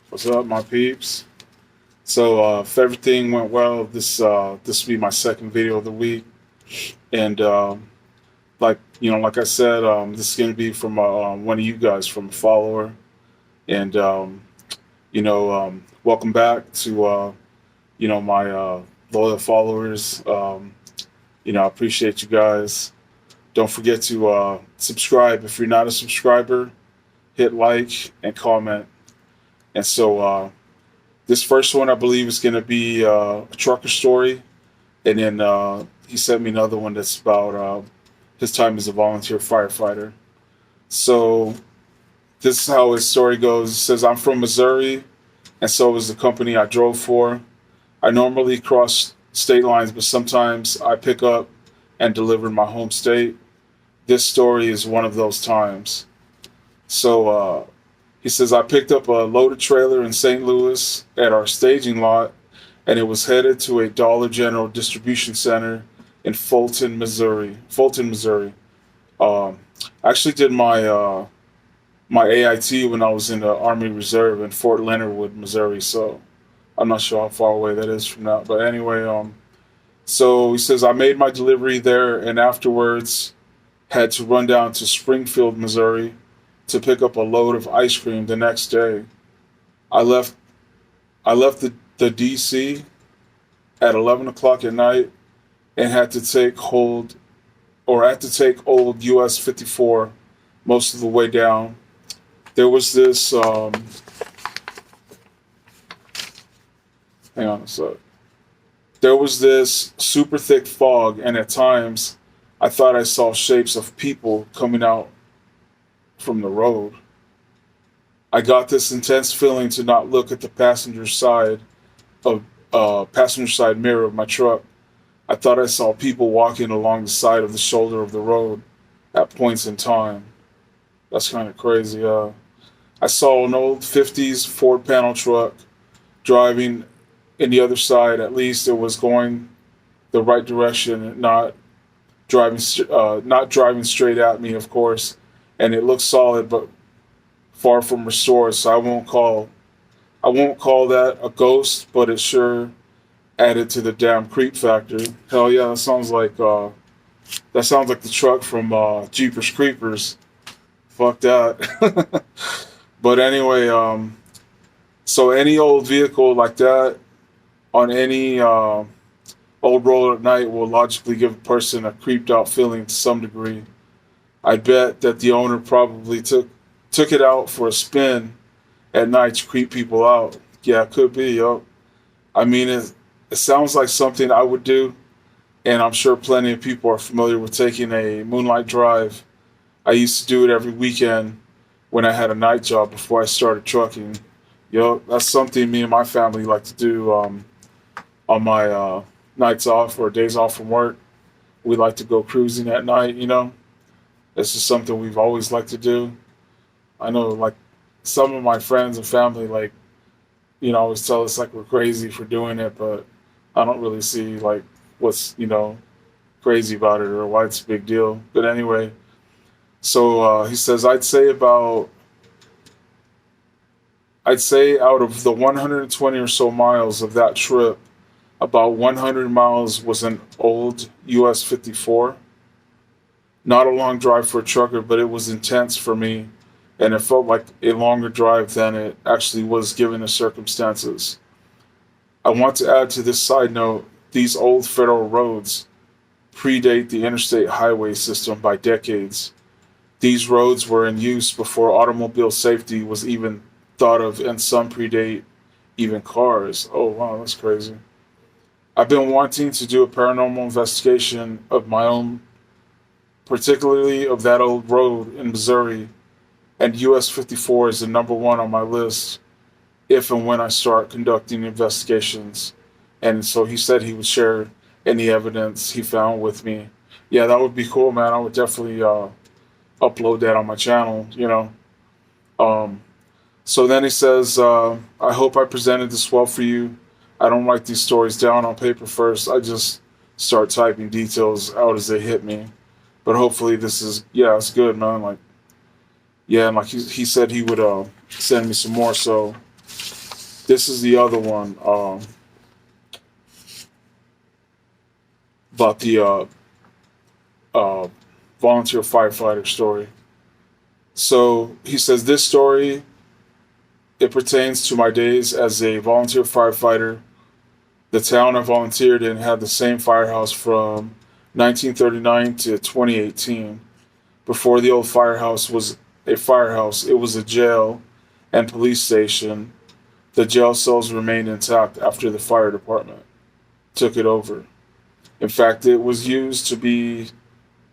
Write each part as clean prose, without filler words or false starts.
What's up, my peeps? So, if everything went well, this will be my second video of the week, and like I said, this is gonna be from one of you guys, from a follower, and welcome back to my loyal followers. I appreciate you guys. Don't forget to subscribe if you're not a subscriber. Hit like and comment. And so, this first one, I believe, is going to be a trucker story, and then he sent me another one that's about his time as a volunteer firefighter. So this is how his story goes. It says, "I'm from Missouri, and so is the company I drove for. I normally cross state lines, but sometimes I pick up and deliver in my home state. This story is one of those times." So he says, "I picked up a loaded trailer in St. Louis at our staging lot, and it was headed to a Dollar General distribution center in Fulton, Missouri. Um, I actually did my AIT when I was in the Army Reserve in Fort Leonard Wood, Missouri. So I'm not sure how far away that is from that. But anyway, so he says I made my delivery there, and afterwards had to run down to Springfield, Missouri, to pick up a load of ice cream the next day. I left I left the DC at 11 o'clock at night and had to take old US 54 most of the way down. There was this hang on a sec. There was this super thick fog, and at times I thought I saw shapes of people coming out from the road. I got this intense feeling to not look at the of passenger side mirror of my truck. I thought I saw people walking along the side of the shoulder of the road at points in time. That's kind of crazy. I saw an old 50s Ford panel truck driving in the other side. At least it was going the right direction, and not driving straight at me, of course. And it looked solid, but far from restored. So I won't call that a ghost, but it sure added to the damn creep factor. Hell yeah, that sounds like the truck from Jeepers Creepers. Fuck that. But anyway, so any old vehicle like that on any old road at night will logically give a person a creeped out feeling to some degree. I bet that the owner probably took it out for a spin at night to creep people out. Yeah, it could be, yo. I mean, it sounds like something I would do, and I'm sure plenty of people are familiar with taking a moonlight drive. I used to do it every weekend when I had a night job before I started trucking. Yo, that's something me and my family like to do on my nights off or days off from work. We like to go cruising at night. It's just something we've always liked to do. I know, like, some of my friends and family, like, always tell us like we're crazy for doing it, but I don't really see like what's crazy about it or why it's a big deal. But anyway, so he says I'd say out of the 120 or so miles of that trip, about 100 miles was an old US 54. Not a long drive for a trucker, but it was intense for me, and it felt like a longer drive than it actually was given the circumstances. I want to add to this side note, these old federal roads predate the interstate highway system by decades. These roads were in use before automobile safety was even thought of, and some predate even cars. Oh, wow, that's crazy. I've been wanting to do a paranormal investigation of my own, particularly of that old road in Missouri, and US 54 is the number one on my list if and when I start conducting investigations. And so he said he would share any evidence he found with me. Yeah, that would be cool, man. I would definitely upload that on my channel. Um, so then he says, I hope I presented this well for you. I don't write these stories down on paper first. I just start typing details out as they hit me. But hopefully yeah, it's good, man. Like, yeah, and like he said he would send me some more. So This is the other one about the uh, volunteer firefighter story. So he says this story, it pertains to my days as a volunteer firefighter. The town I volunteered in had the same firehouse from 1939 to 2018. Before the old firehouse was a firehouse, it was a jail and police station. The jail cells remained intact after the fire department took it over. In fact, it was used to be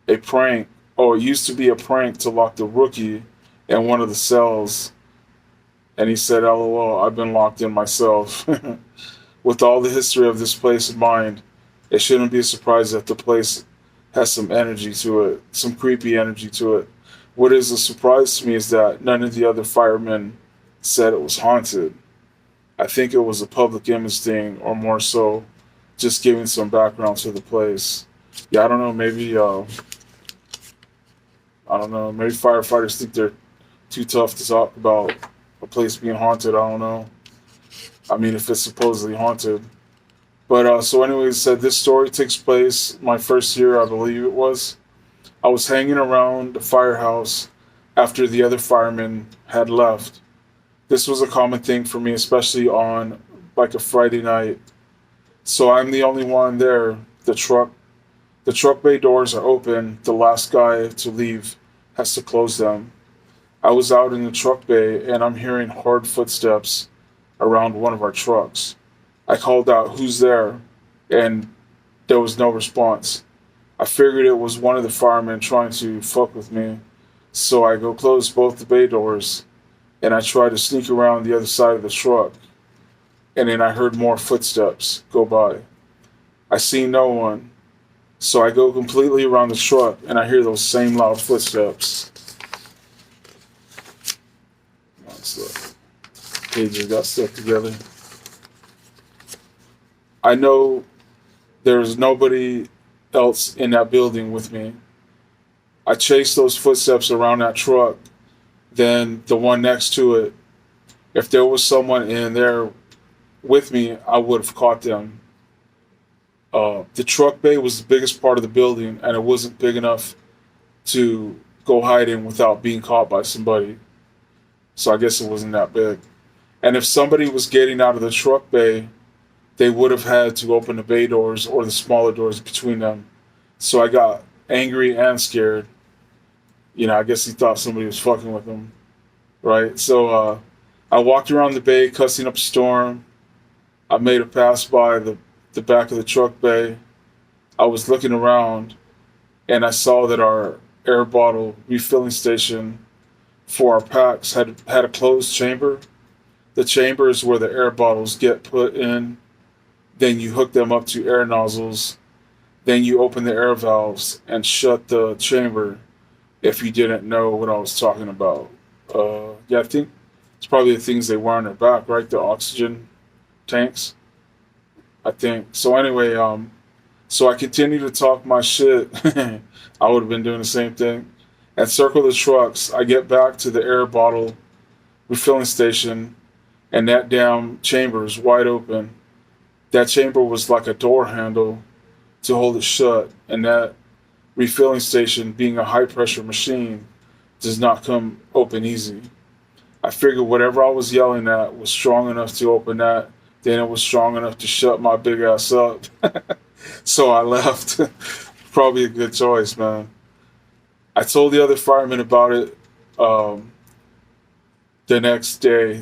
a prank, or it used to be a prank to lock the rookie in one of the cells. And he said, LOL, I've been locked in myself. With all the history of this place in mind, it shouldn't be a surprise that the place has some energy to it, some creepy energy to it. What is a surprise to me is that none of the other firemen said it was haunted. I think it was a public image thing, or more so, just giving some background to the place. Yeah, I don't know. Maybe I don't know. Maybe firefighters think they're too tough to talk about a place being haunted. I don't know. I mean, if it's supposedly haunted. But so, anyways, said this story takes place my first year, I believe it was. I was hanging around the firehouse after the other firemen had left. This was a common thing for me, especially on like a Friday night. So I'm the only one there. The truck bay doors are open. The last guy to leave has to close them. I was out in the truck bay and I'm hearing hard footsteps around one of our trucks. I called out, "Who's there?" And there was no response. I figured it was one of the firemen trying to fuck with me. So I go close both the bay doors and I try to sneak around the other side of the truck. And then I heard more footsteps go by. I see no one. So I go completely around the truck and I hear those same loud footsteps. The pages got stuck together. I know there's nobody else in that building with me. I chase those footsteps around that truck, then the one next to it. If there was someone in there with me, I would have caught them. The truck bay was the biggest part of the building, and it wasn't big enough to go hide in without being caught by somebody. So I guess it wasn't that big. And if somebody was getting out of the truck bay, they would have had to open the bay doors or the smaller doors between them. So I got angry and scared. You know, I guess he thought somebody was fucking with him, right? So I walked around the bay, cussing up a storm. I made a pass by the back of the truck bay. I was looking around, and I saw that our air bottle refilling station for our packs had a closed chamber. The chamber is where the air bottles get put in. Then you hook them up to air nozzles. Then you open the air valves and shut the chamber. If you didn't know what I was talking about, yeah, I think it's probably the things they wear on their back, right? The oxygen tanks, I think. So anyway, so I continue to talk my shit. I would have been doing the same thing. And circle the trucks. I get back to the air bottle refilling station, and that damn chamber is wide open. That chamber was like a door handle to hold it shut, and that refilling station, being a high pressure machine, does not come open easy. I figured whatever I was yelling at was strong enough to open that, then it was strong enough to shut my big ass up. So I left. Probably a good choice, man. I told the other firemen about it the next day.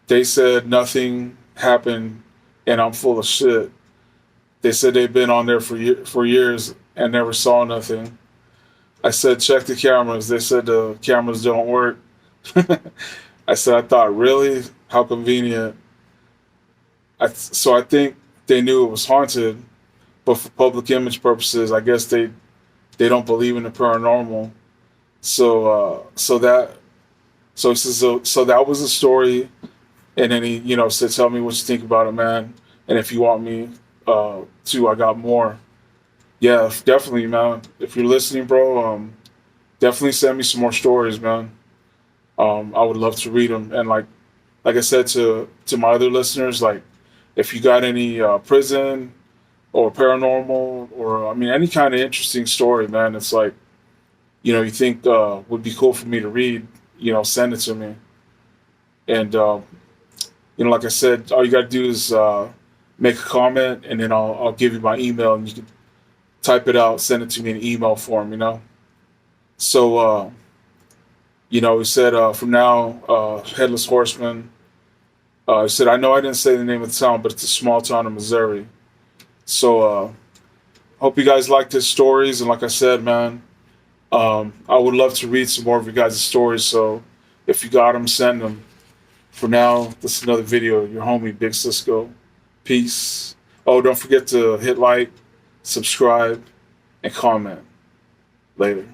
They said nothing happened and I'm full of shit. They said they've been on there for years and never saw nothing. I said, check the cameras. They said the cameras don't work. I said, I thought, really? How convenient. So I think they knew it was haunted, but for public image purposes, I guess they don't believe in the paranormal. So that was the story. And then he, said, tell me what you think about it, man. And if you want me to, I like more. Yeah, definitely, man. If you're listening, bro, definitely send me some more stories, man. I would love to read them. And like like I said to my other listeners, like if you got any prison or paranormal or I mean any kind of interesting story, man, it's like you think would be cool for me to read, send it to me. And like I said, all you got to do is make a comment, and then I'll give you my email, and you can type it out, send it to me in email form. So he said from now, Headless Horseman. He said, I know I didn't say the name of the town, but it's a small town in Missouri. So hope you guys like his stories, and like I said, man, I would love to read some more of your guys' stories. So if you got them, send them. For now, this is another video. Your homie, Big Cisco. Peace. Oh, don't forget to hit like, subscribe, and comment. Later.